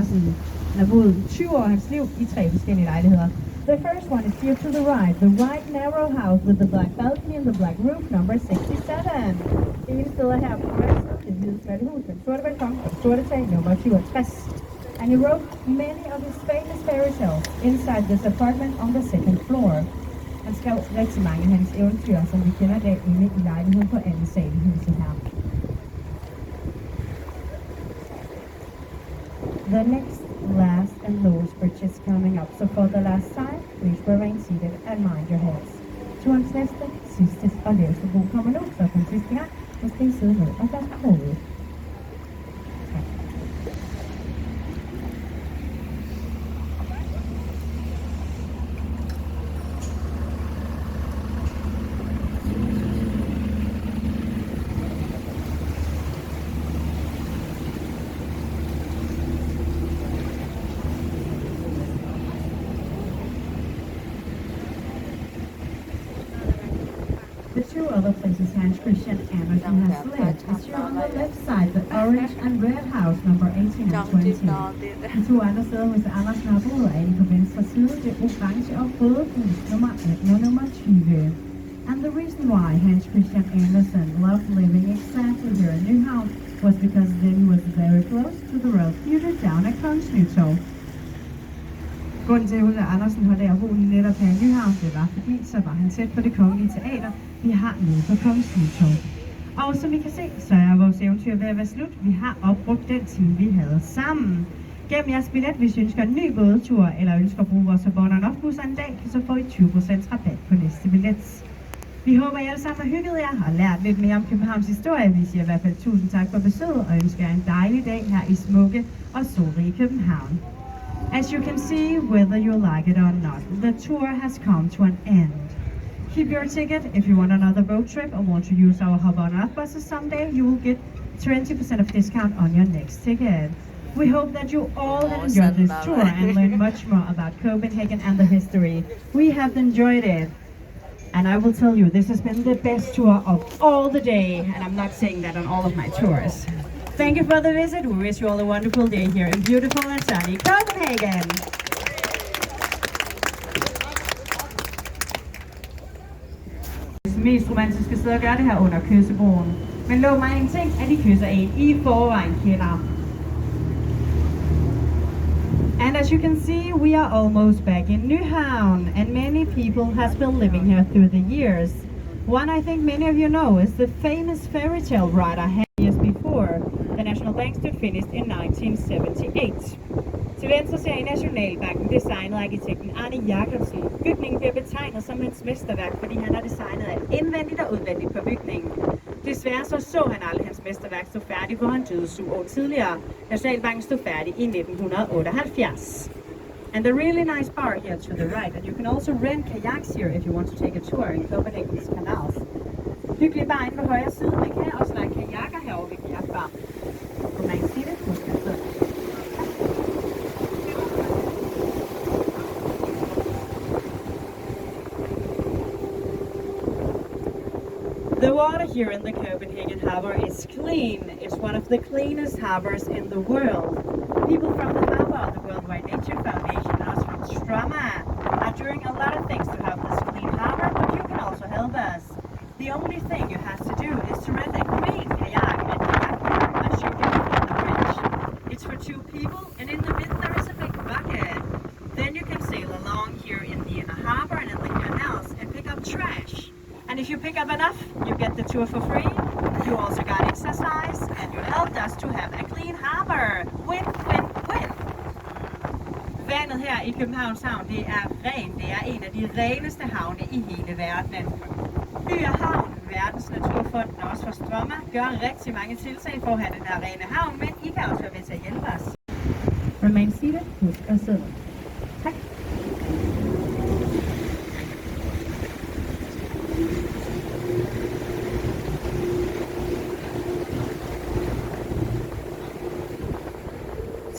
Han har boet 20 år af hans liv i 3 forskellige lejligheder. The first one is here to the right, the white narrow house with the black balcony and the black roof, number 67. Det ene sted her på højre side, det hvide smalle hus, den sorte balkon og sorte tag, nummer 67. And he wrote many of his famous fairy tales inside this apartment on the second floor. Han skrev rigtig mange af hans eventyr, som vi kender i dag, inde i lejligheden på anden sal i huset her. The next, last and lowest bridge is coming up, so for the last time, please remain seated and mind your heads. Turens næste, sidste og laveste bro kommer nu, så den sidste gang, så skal I sidde ned og fast hovedet. The two other places Hans Christian Andersen has lived is here on the left side, the orange and red house, number 18 and 20. De to andre steder hos Andersen har boet er på venstre side, det orange og røde hus, nummer 18 og nummer 20. And the reason why Hans Christian Andersen loved living exactly here in Nyhavn was because then he was very close to the Royal Theatre down at Konstnytorv. Grunden til, at H.C. Andersen holdt af at bo netop her i Nyhavn, det var fordi, så var han tæt på det kongelige teater, vi har nede på Konstnytorv. Og som I kan se, så er vores eventyr ved at være slut. Vi har opbrugt den time, vi havde sammen. Gem jeres billet, hvis I ønsker en ny bådetur, eller ønsker at bruge vores Bornholm-busser en dag, så får I 20% rabat på næste billet. Vi håber, I alle sammen har hygget jer og lært lidt mere om Københavns historie. Vi siger i hvert fald tusind tak for besøget, og ønsker jer en dejlig dag her i smukke og solrige København. As you can see, whether you like it or not, the tour has come to an end. Keep your ticket if you want another boat trip or want to use our Hop on Earth buses someday. You will get 20% of discount on your next ticket. We hope that you all have enjoyed this tour and learned much more about Copenhagen and the history. We have enjoyed it. And I will tell you, this has been the best tour of all the day, and I'm not saying that on all of my tours. Thank you for the visit. We wish you all a wonderful day here in beautiful and sunny Copenhagen. Det mest romantiske sted at gøre det her under kyssebroen. Men lov mig en ting, at de kysser en i forvejen kender. And as you can see, we are almost back in Nyhavn, and many people has been living here through the years. One I think many of you know is the famous fairy tale writer years before. The National Bank stood finished in 1978. Til venstre ser I Nationalbanken, designet af arkitekten Arne Jacobsen. Bygningen bliver betegnet som hans mesterværk, fordi han har designet alt indvendigt og udvendigt på bygningen. Desværre så han aldrig hans mesterværk stå færdig, hvor han døde 7 år tidligere. Nationalbanken stod færdig i 1978. And the really nice bar here to the right, and you can also rent kayaks here if you want to take a tour in Copenhagen's canals. Hyggelig bar inde på højre side, man kan også lege kajakker herovre ved kajakbar. Kunne man sige det? The water here in the Copenhagen harbor is clean. It's one of the cleanest harbors in the world. People from the harbor, the Worldwide Nature Foundation, us from Stroma, are doing a lot of things to have this clean harbor, but you can also help us. The only thing you have to do is to rent a green kayak and kayak here as you can on the bridge. It's for 2 people, and in the middle there is a big bucket. Then you can sail along here in the inner harbor and in the canals and pick up trash. And if you pick up enough, you get the tour for free. You also got exercise, and you helped us to have a clean harbor. Win, win, win! Vandet her i Københavns Havn, det er rent. Det er en af de reneste havne i hele verden. By og Havn, Verdens Naturfond og også for Stroma, gør rigtig mange tiltag for at have den her rene havn, men I kan også være med til at hjælpe os. Remain seated, husk at sidde. Tak.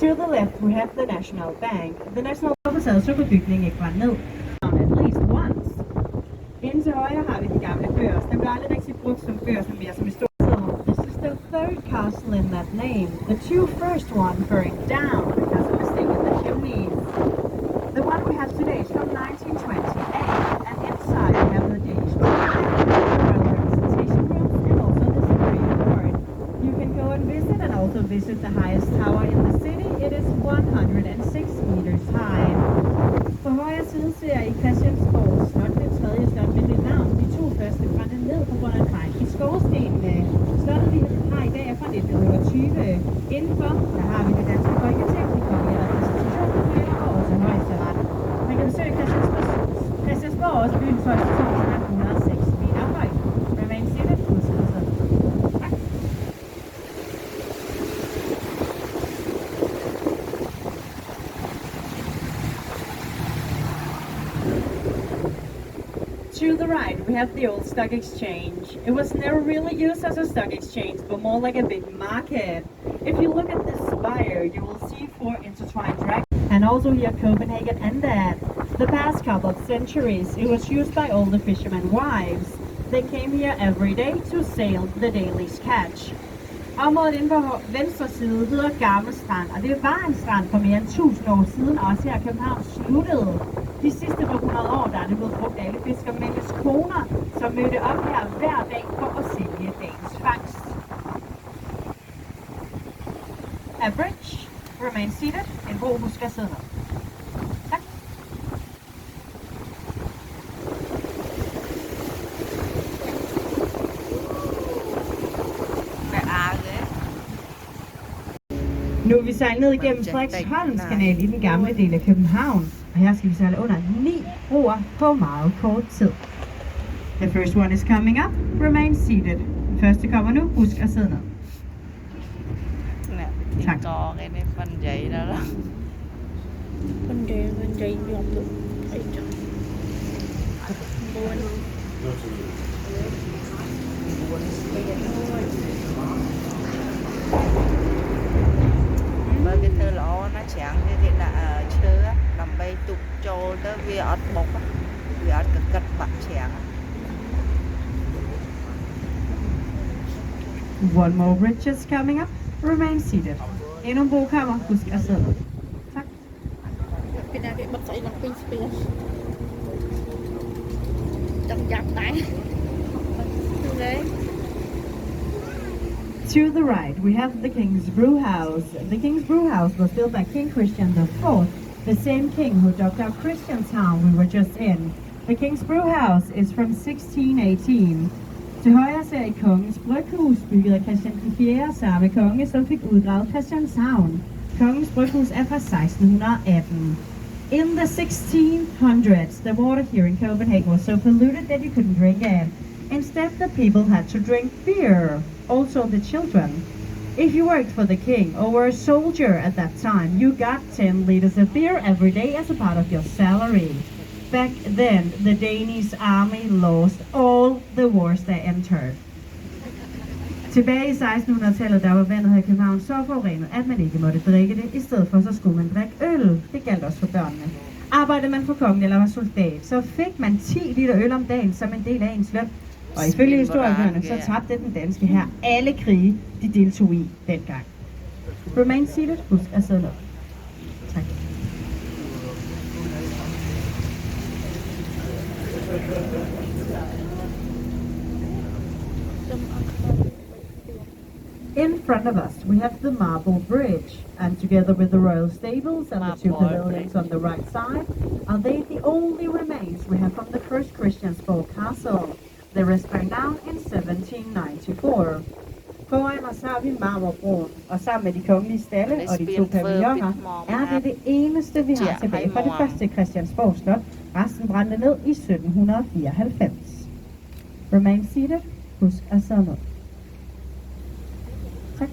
To the left, we have the National Bank. The National Bank sad så på bygningen ikke brændt ned. At least once. Inden til højre har vi de gamle børs. Den bliver aldrig rigtig brugt som børs, men mere som historie. This is the third castle in that name. The 2 first ones burned down because of means. The one we have today is from 1928, and inside we have the Danish royal representation rooms and also the Supreme Court. You can go and visit and also visit the highest tower in the city. It is 106 meters high. På højre side ser I Christiansborg Slot, det tredje slot med det navn. De to første brændte ned på grund af en fejl i skorstenen. Slottet vi har i dag er fra 1920. Indenfor der har vi det danske folketing, de kongelige repræsentationslokaler og også højesteret. Man kan besøge Christiansborg også byens højeste tårn, som er 106 meter højt. Remain seated, udskridelser. Tak. To the right, we have the old stock exchange. It was never really used as a stock exchange, but more like a big market. If you look at this spire, you will see four intertwined dragons. And also here Copenhagen ended. The past couple of centuries, it was used by all the fishermen wives. They came here every day to sail the daily's catch. Området inde på venstre side hedder Gammel Strand, og det var en strand for mere end 1000 år siden, også her København sluttede. De sidste par 100 år, der er det blevet brugt alle fiskermændenes koner, som mødte op her hver dag for at sælge dagens fangst. Average, remain seated, en bro husk at sidde ned. Tak. Nu er vi sejlet ned igennem Frederiksholms kanal i den gamle del af København. Og her skal vi sejle under 9 broer på meget kort tid. The first one is coming up. Remain seated. Den første kommer nu. Husk at sidde ned. Tak. Phân giấy đó đó. Phân giấy nhộm được. Ấy trời. Buồn. Bởi cái thơ lõ nó chẳng thì là chứa làm bay tục trô đó vì ọt bốc vì ọt cực cất bạc chẳng. One more bridge is coming up. Remain seated. Endnu en brokammer. Husk at sidde ned. Tak. To the right, we have the King's Brew House. The King's Brew House was built by King Christian IV, the same king who dug out Christianstown we were just in. The King's Brew House is from 1618. Til højre ser I Kongens Bryghus, bygget af Christian IV, samme konge, som fik udgravet Christianshavn. Kongens Bryghus er fra 1618. In the 1600s, the water here in Copenhagen was so polluted that you couldn't drink it. Instead, the people had to drink beer, also the children. If you worked for the king or were a soldier at that time, you got 10 liters of beer every day as a part of your salary. Back then, the Danish army lost all the wars they entered. Tilbage i 1600-tallet, der var vandet her i København så forurenet, at man ikke måtte drikke det. I stedet for, så skulle man drikke øl. Det galt også for børnene. Arbejdede man for kongen eller var soldat, så fik man 10 liter øl om dagen som en del af ens løn. Og ifølge historikerne, så tabte den danske her alle krige, de deltog i dengang. Remain seated. Husk at sidde ned. Tak. In front of us, we have the Marble Bridge, and together with the royal stables and the two pavilions on the right side, are they the only remains we have from the first Christiansborg castle. The rest burned down in 1794. Foran os har vi Marmorbroen, og sammen med de kongelige stalle og de to pavilloner, er det det eneste, vi har tilbage fra det første Christiansborg Slot. Resten brændte ned i 1794. Remain seated. Husk at sidde ned. Tak.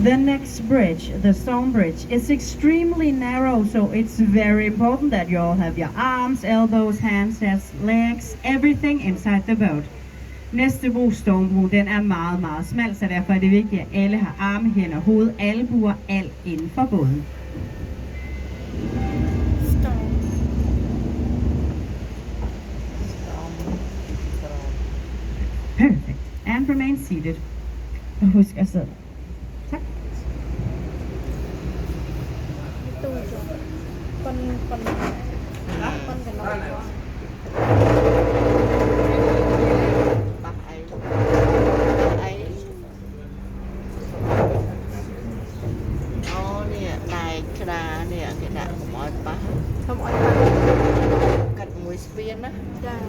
The next bridge, the stone bridge, is extremely narrow, so it's very important that you all have your arms, elbows, hands, legs, everything inside the boat. Næste bro, Stormbro, den er meget, meget smal, så derfor er det vigtigt, at alle har arme, hænder, hoved, albuer, alt inden for båden. and remain seated. Og husk at sidde. Tak.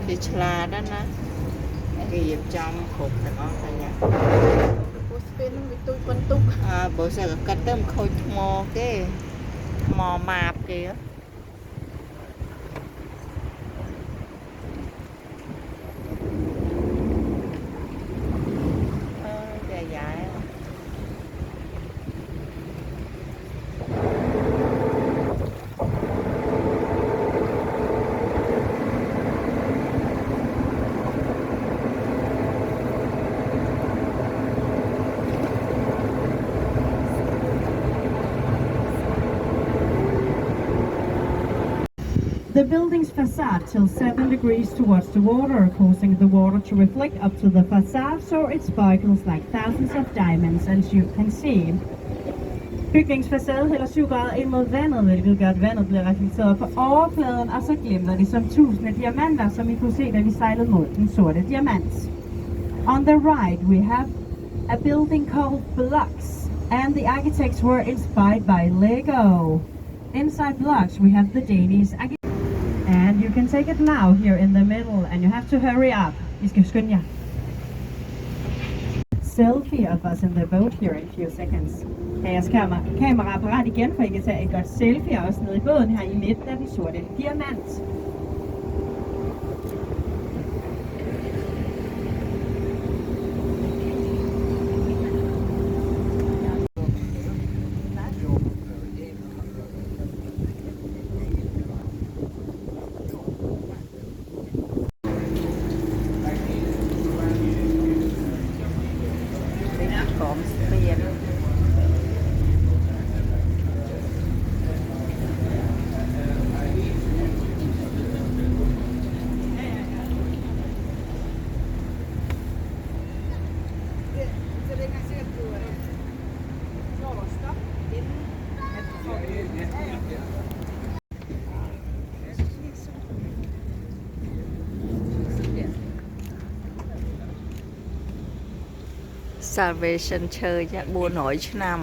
Thì chla đó nè kì trong khục là có phải nha bữa sau cắt tôm khôi mò cái mò mạp kìa dài dài. The building's facade tilts 7 degrees towards the water, causing the water to reflect up to the facade so it sparkles like thousands of diamonds, as you can see. Bygnings facade hælder 7 grader ind mod vandet, hvilket gør, at vandet bliver reflekteret på overfladen, og så glimter de som tusinde diamanter, som I kunne se, da vi sejlede mod den sorte diamant. On the right, we have a building called Blocks, and the architects were inspired by Lego. Inside Blocks, we have the Danish and you can take it now here in the middle, and you have to hurry up. I skal skynde jer. Selfie of us in the boat here in a few seconds. Kan jeres kameraapparat igen, for I kan tage et godt selfie også nede i båden her i midten af den sorte diamant. Salvation chơi dạ bùa nổi năm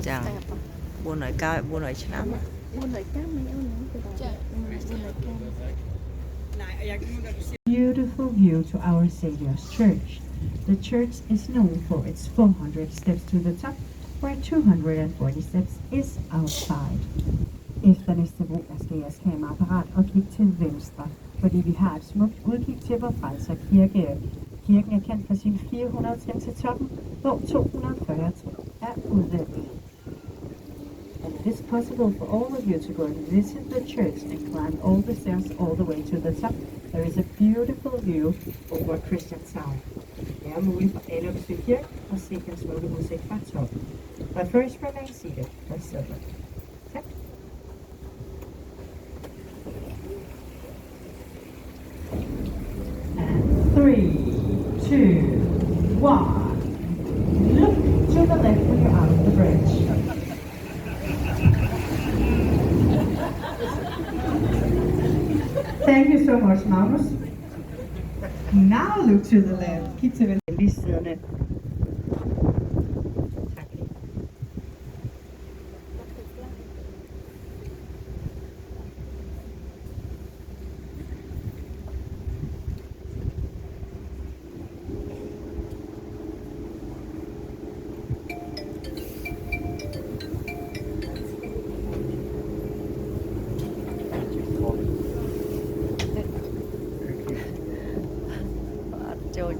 chẳng bùa nổi cao bùa nổi năm Beautiful view to our Saviour's Church. The church is known for its 400 steps to the top, where 240 steps is outside. Efter næste brug skal jeres kameraapparat og kigge til venstre, fordi vi har et smukt udkig til vor Frelser Kirke. Kirken er kendt for sine 400 trin til toppen, hvor 240 trin er udvendige. And it is possible for all of you to go and visit the church and climb all the stairs all the way to the top. There is a beautiful view over Christianshavn. Det er muligt for alle at besøge kirken og se den smukke udsigt fra toppen. But first remain seated for silver. Tak. And 3, 2, 1. Look to the left when you're out of the bridge. Thank you so much, Magnus. Now look to the left. Kig til venstre. Lige siderne.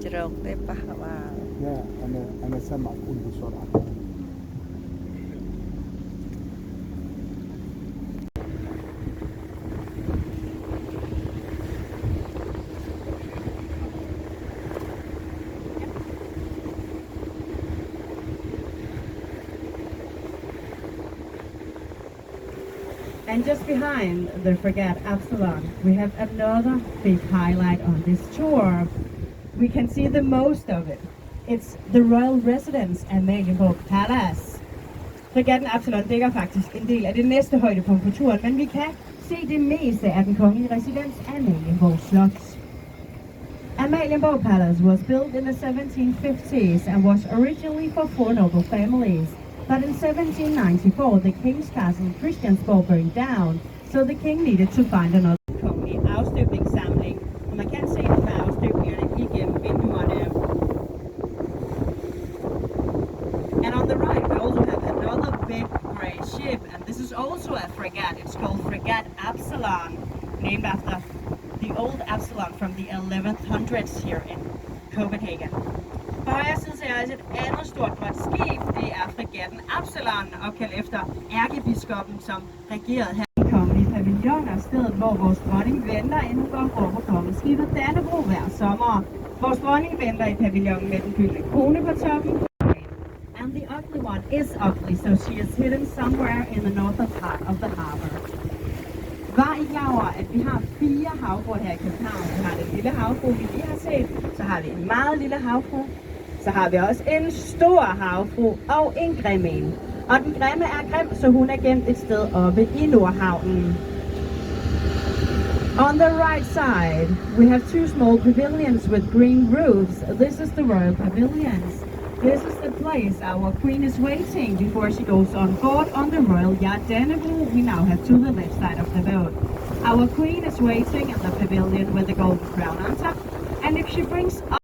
Jeruk teh pahlawan. Ya, ana sama pun di sorak. And just behind the Frigate Absalon, we have another big highlight on this tour. We can see the most of it. It's the royal residence at Amalienborg Palace. Fregatten Absalon dækker faktisk en del af det næste højdepunkt på turen, men vi kan se det meste af den kongelige residens Amalienborg Slot. Amalienborg Palace was built in the 1750s and was originally for 4 noble families. But in 1794, the king's castle Christiansborg burned down, so the king needed to find another kongelig afstøbningssamling. Og man kan se nogle af afstøbningerne igennem vinduerne. And on the right, we also have another big grey ship, and this is also a frigate. It's called Frigate Absalon, named after the old Absalon from the 1100s here in Copenhagen. På højre side ser jeg et andet stort blåt skib. Det er fregatten Absalon, opkaldt efter ærkebiskoppen, som regerede her i kongelige pavilloner, stedet hvor vores dronning venter, inden går over kongeskibet Dannebrog hver sommer. Vores dronning venter i pavillonen med den gyldne krone på toppen. And the ugly one is ugly, so she is hidden somewhere in the northern part of the harbor. Var I klar over, at vi har 4 havfruer her i København? Vi har den lille havfru, vi lige har set. Så har vi en meget lille havfru. Så har vi også en stor havfru og en grim en. Og den grimme er grim, så hun er gemt et sted oppe i Nordhavnen. On the right side, we have 2 small pavilions with green roofs. This is the royal pavilions. This is the place our queen is waiting before she goes on board on the royal yacht Dannebrog we now have to the left side of the boat. Our queen is waiting in the pavilion with the golden crown on top, and if she brings up...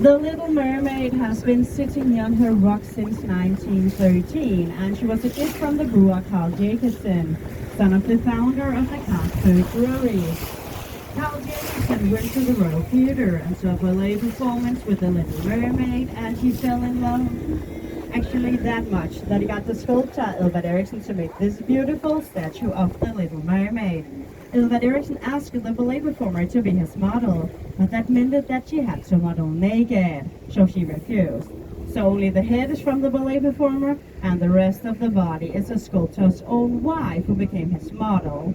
The Little Mermaid has been sitting on her rock since 1913, and she was a gift from the brewer Carl Jacobsen, son of the founder of the Carlsberg Brewery. Carl Jacobsen went to the Royal Theatre and saw a ballet performance with the Little Mermaid, and he fell in love. Actually that much that he got the sculptor Edvard Eriksson to make this beautiful statue of the Little Mermaid. Edvard Eriksson asked the ballet performer to be his model, but that meant that she had to model naked, so she refused. So only the head is from the ballet performer, and the rest of the body is the sculptor's own wife who became his model.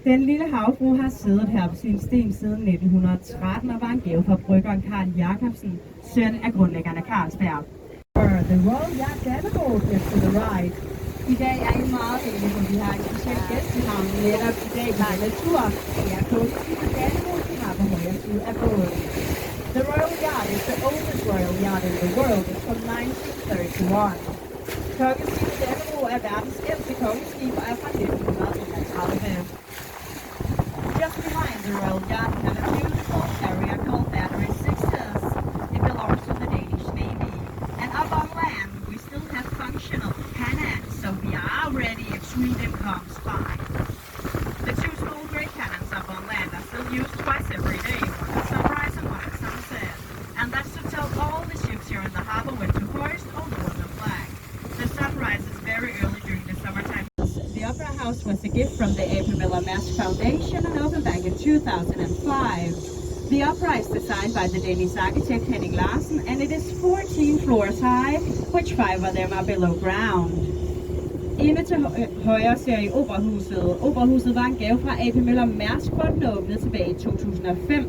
Den lille havfru har siddet her på sin sten siden 1913 og var en gave fra bryggeren Carl Jacobsen, søn af grundlæggerne Carlsberg. The Royal Yacht Dannebrog is to the right. I dag er I meget heldige, for vi har en speciel gæst i havnen netop i dag på denne tur. Det er kongeskibet Dannebrog, vi har på højre side af båden. The Royal Yacht is the oldest royal yacht in the world. It's from 1931. Kongeskibet Dannebrog er verdens ældste kongeskib og er fra 1931. Just behind the royal yacht, we have a beautiful area called Battery 6s. It belongs to the Danish Navy. And up on land, we still have functional cannons, so we are ready if Sweden comes by. The 2 small great cannons up on land are still used twice every day, one at sunrise and one at sunset. And that's to tell all the ships here in the harbor when to hoist or lower the flag. The sun rises very early during the summertime. The Opera House was a gift from the A.P. Møller Mærsk Foundation and opened back in 2005. The opera is designed by the Danish architect Henning Larsen, and it is 14 floors high, which 5 of them are below ground. Inde til højre ser I Operahuset. Operahuset var en gave fra A.P. Møller Mærsk, hvor den åbnede tilbage i 2005.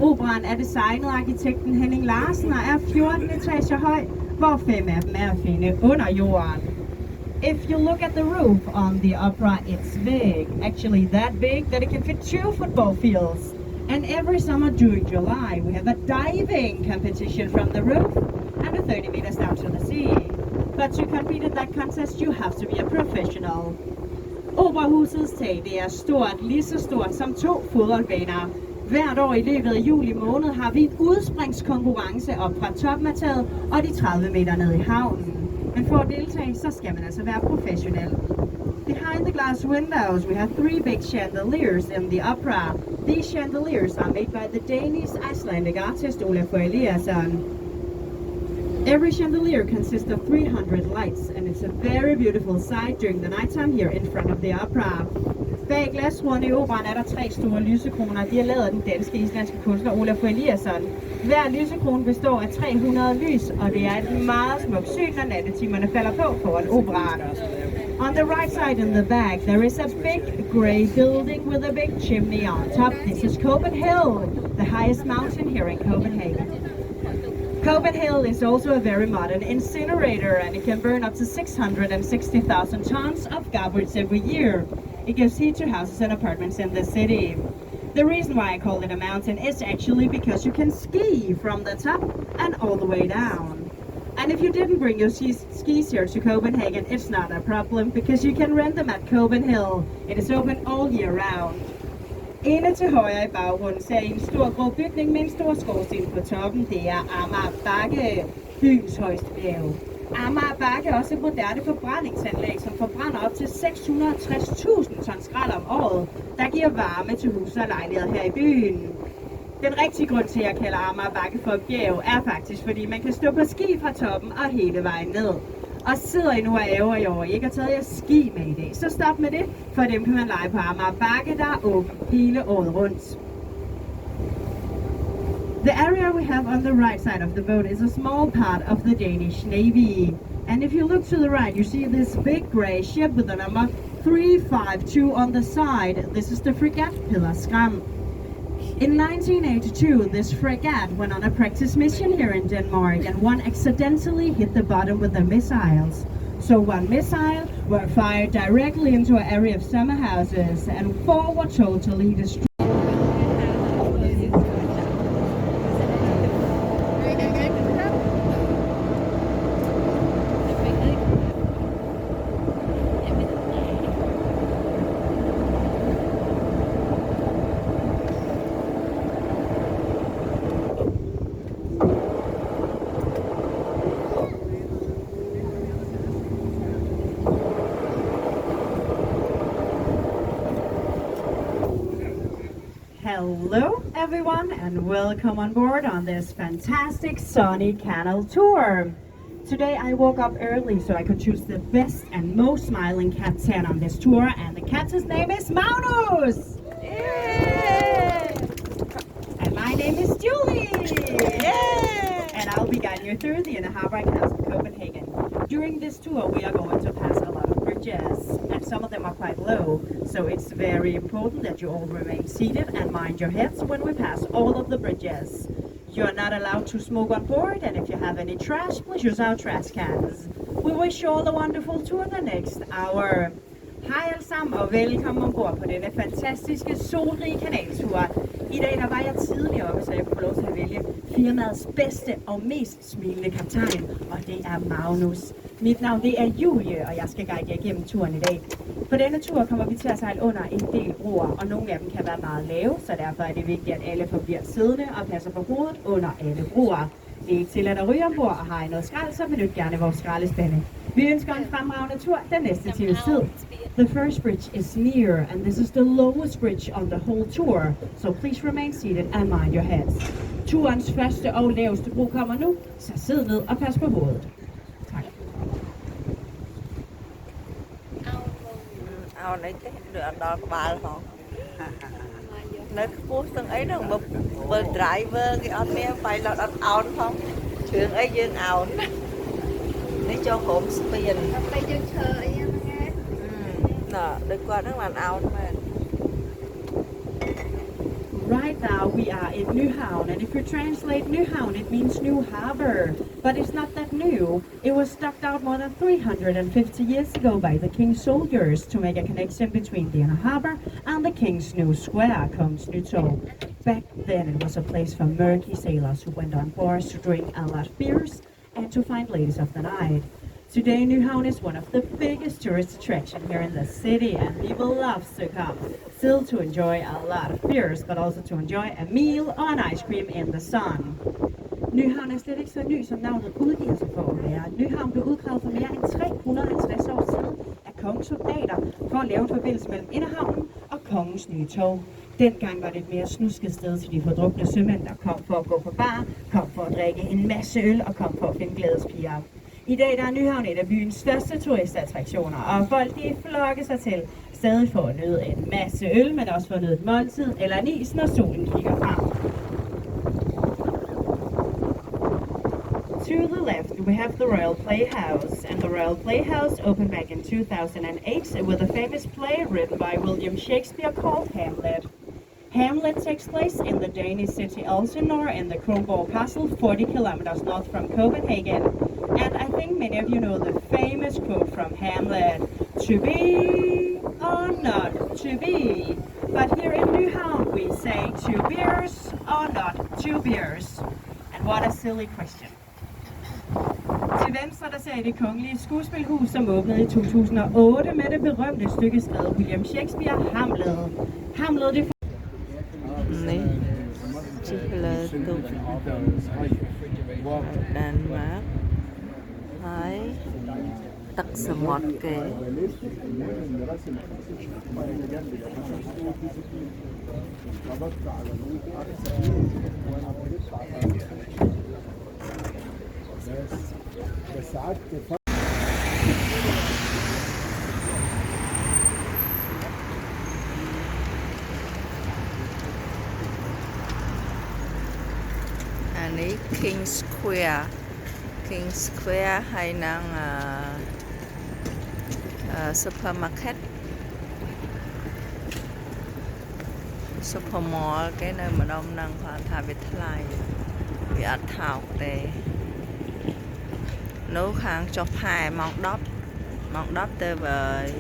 Operaen er designet af arkitekten Henning Larsen og er 14 etager høj, hvor 5 af dem er at finde under jorden. If you look at the roof on the opera, it's big. Actually that big that it can fit 2 football fields. And every summer during July, we have a diving competition from the roof and 30 meters down to the sea. But to compete in that contest, you have to be a professional. Operahusets tag, det er stort, lige så stort som 2 fodboldbaner. Hvert år i løbet af juli måned har vi en udspringskonkurrence op fra toppen af taget og de 30 meter ned i havnen. Men for at deltage, så skal man altså være professionel. Behind the glass windows, we have 3 big chandeliers in the opera. These chandeliers are made by the Danish Icelandic artist Olafur Eliasson. Every chandelier consists of 300 lights, and it's a very beautiful sight during the nighttime here in front of the opera. Bag glasruderne i operaen er der 3 store lysekroner. De er lavet af den danske-islandske kunstner Olafur Eliasson. Hver lysekrone består af 300 lys, og det er et meget smukt syn, når nattetimerne falder på foran operaen. On the right side in the back, there is a big grey building with a big chimney on top. This is Copenhagen, the highest mountain here in Copenhagen. Copenhagen is also a very modern incinerator, and it can burn up to 660,000 tons of garbage every year. It gives heat to houses and apartments in the city. The reason why I call it a mountain is actually because you can ski from the top and all the way down. And if you didn't bring your skis here to Copenhagen, it's not a problem because you can rent them at Copenhagen. It is open all year round. Inde til højre i baggrunden ser I en stor grå bygning med en stor skorsten på toppen. Det er Amager Bakke, byens højeste bjerg. Amager Bakke er også et moderne forbrændingsanlæg, som forbrænder op til 660.000 tons skrald om året, der giver varme til huse og lejligheder her i byen. Den rigtige grund til, at jeg kalder Amager Bakke for et bjerg, er faktisk, fordi man kan stå på ski fra toppen og hele vejen ned. Og sidder I nu og ærger I over, I ikke har taget jeres ski med i dag, så stop med det, for dem kan man lege på Amager Bakke, der er åben hele året rundt. The area we have on the right side of the boat is a small part of the Danish Navy. And if you look to the right, you see this big grey ship with the number 352 on the side. This is the frigate Pillar Skram. In 1982, this frigate went on a practice mission here in Denmark, and one accidentally hit the bottom with the missiles. So one missile were fired directly into an area of summer houses, and 4 were totally destroyed. Hello everyone and welcome on board on this fantastic sunny canal tour. Today I woke up early so I could choose the best and most smiling cat 10 on this tour, and the cat's name is Magnus! Yay! And my name is Julie! Yay! And I'll be guiding you through the inner harbor canals of Copenhagen. During this tour we are going to pass a lot of bridges, and some of them are quite low, so it's very important that you all remain seated and mind your heads when we pass all of the bridges. You are not allowed to smoke on board, and if you have any trash, please use our trash cans. We wish you all a wonderful tour the next hour. Hej alle sammen og velkommen ombord på denne fantastiske solrige kanaltur. I dag der var jeg tidligere oppe, så jeg kunne få lov til at vælge firmaets bedste og mest smilende kaptajn, og det er Magnus. Mit navn det er Julie, og jeg skal guide jer igennem turen i dag. På denne tur kommer vi til at sejle under en del broer, og nogle af dem kan være meget lave, så derfor er det vigtigt, at alle forbliver siddende og passer på hovedet under alle broer. Det er ikke tilladt at ryge ombord, og har I noget skrald, så benyt gerne vores skraldespande. Vi ønsker en fremragende tur den næste times tid. The first bridge is near, and this is the lowest bridge on the whole tour, so please remain seated and mind your heads. Turens første og laveste bro kommer nu, så sid ned og pas på hovedet. Tak. Này thế được đón bà hả? Nó phút từng ấy nó bờ driver cái anh em phải là đặt áo không? Trường ấy dương áo. Để cho hổm spiền. Bây giờ chờ ấy nghe. Nè, đi qua nó bàn áo mà. Right now we are in Nyhavn, and if you translate Nyhavn, it means new harbor. But it's not that new. It was dug out more than 350 years ago by the king's soldiers to make a connection between the inner harbor and the king's new square, Kongens Nytorv. Back then it was a place for murky sailors who went on board to drink a lot of beers and to find ladies of the night. Today, Nyhavn is one of the biggest tourist attractions here in the city, and people love to come, still to enjoy a lot of beers, but also to enjoy a meal or an ice cream in the sun. Nyhavn er slet ikke så ny, som navnet udgiver sig for at være. Nyhavn blev udgravet for mere end 350 år siden af kongens soldater for at lave en forbindelse mellem Inderhavnen og Kongens Nytorv. Dengang var det et mere snusket sted til de fordrukne sømænd, der kom for at gå på bar, kom for at drikke en masse øl og kom for at finde glædespiger. I dag der er Nyhavn et af byens største turistattraktioner, og folk de flokker sig til stadig for at nyde en masse øl, men også for at nyde et måltid eller en is, når solen kigger frem. To the left, we have the Royal Playhouse, and the Royal Playhouse opened back in 2008 with a famous play written by William Shakespeare called Hamlet. Hamlet takes place in the Danish city Elsinore in the Kronborg Castle, 40 kilometers north from Copenhagen. And I think many of you know the famous quote from Hamlet, "To be or not to be." But here in Nyhavn we say 2 beers or not 2 beers. And what a silly question. Til venstre der ser I det kongelige skuespilhus, som åbnede i 2008 med det berømte stykke skrevet William Shakespeare, Hamlet. Hamlet det Này chỉ là từ Đan Mạc Thái tắc sờ mọt kềอันนี้ King Square hay năng supermarket supermall cái nơi mà đông năng hoàn thà Việt Lai bị ắt thảo để nấu kháng cho phai mong đắp tới với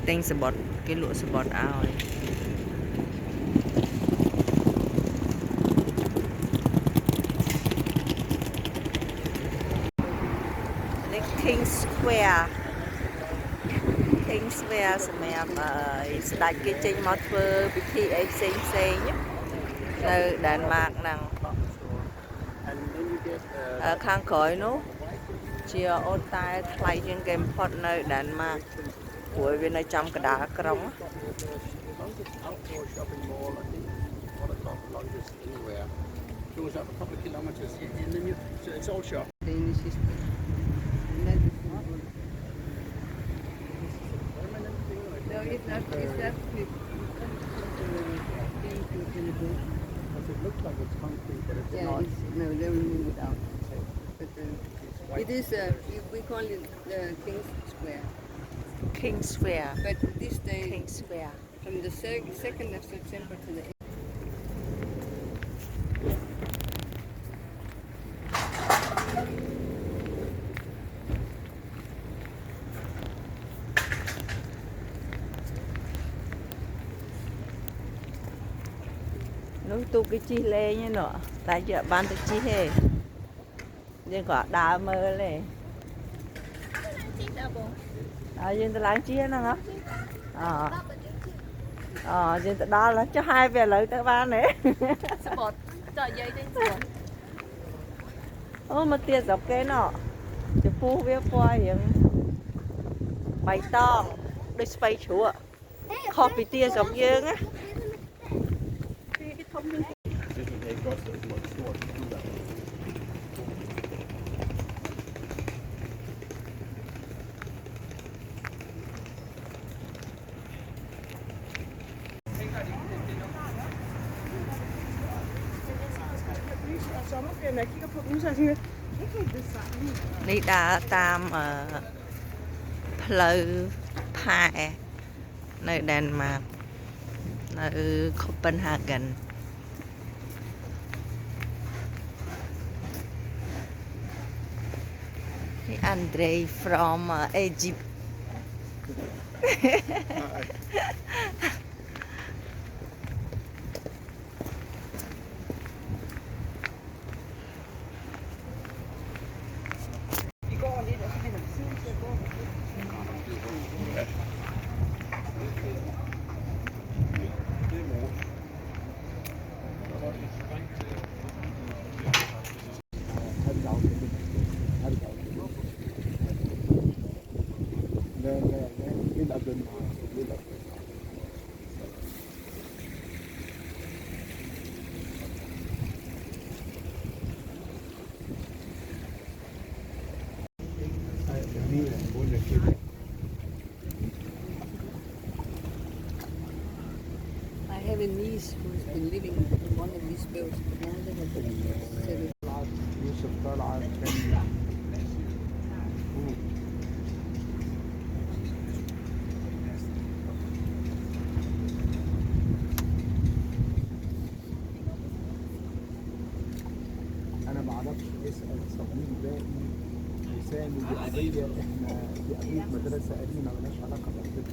tinh sờ bọt cái lụa sờ bọt ao này. King Square សម្រាប់ស្ដេចគេចេញមកធ្វើពិធីអីផ្សេងនៅដែនម៉ាកហ្នឹងខាងក្រោយនោះជាអូនតែថ្លៃជាងគេបំផុតនៅដែនម៉ាកព្រោះវានៅចំកណ្ដាលក្រុងNo, it's not. It's not. It looks like it's concrete, but it's Yeah, not. no, they will move it out. But it is. We call it King's Square. King Square But this day, King Square from the 2nd of September to the 8th. núi tu cái chi lê như nọ tại giờ ban tự chi hề nhưng có đá mơ lệ nhưng ta làm chi nó hả nhưng ta đó là cho hai về lợi tới ba nữa Sport. Cho dây trên sport. ô mà tiền dọc cái nọจะพูดเวียquaอย่างใบตองด้วยสไปชัวคอปีเตียดอกเยอะนะ sommerferien, når jeg kigger på dem, så er jeg sådan lidt, ikke helt det samme. នេះដើរតាមផ្លូវផែនៅដែនម៉ាកនៅ Copenhagen នេះ Andre from Egypt I have a niece who's been living in one of these boats for more than a decade. شوف طالعة تاني فوق. أنا معرفش اسأل صديق باقي لساني دي قضية، إحنا دي قضية مدرسة قديمة ملهاش علاقة بقضية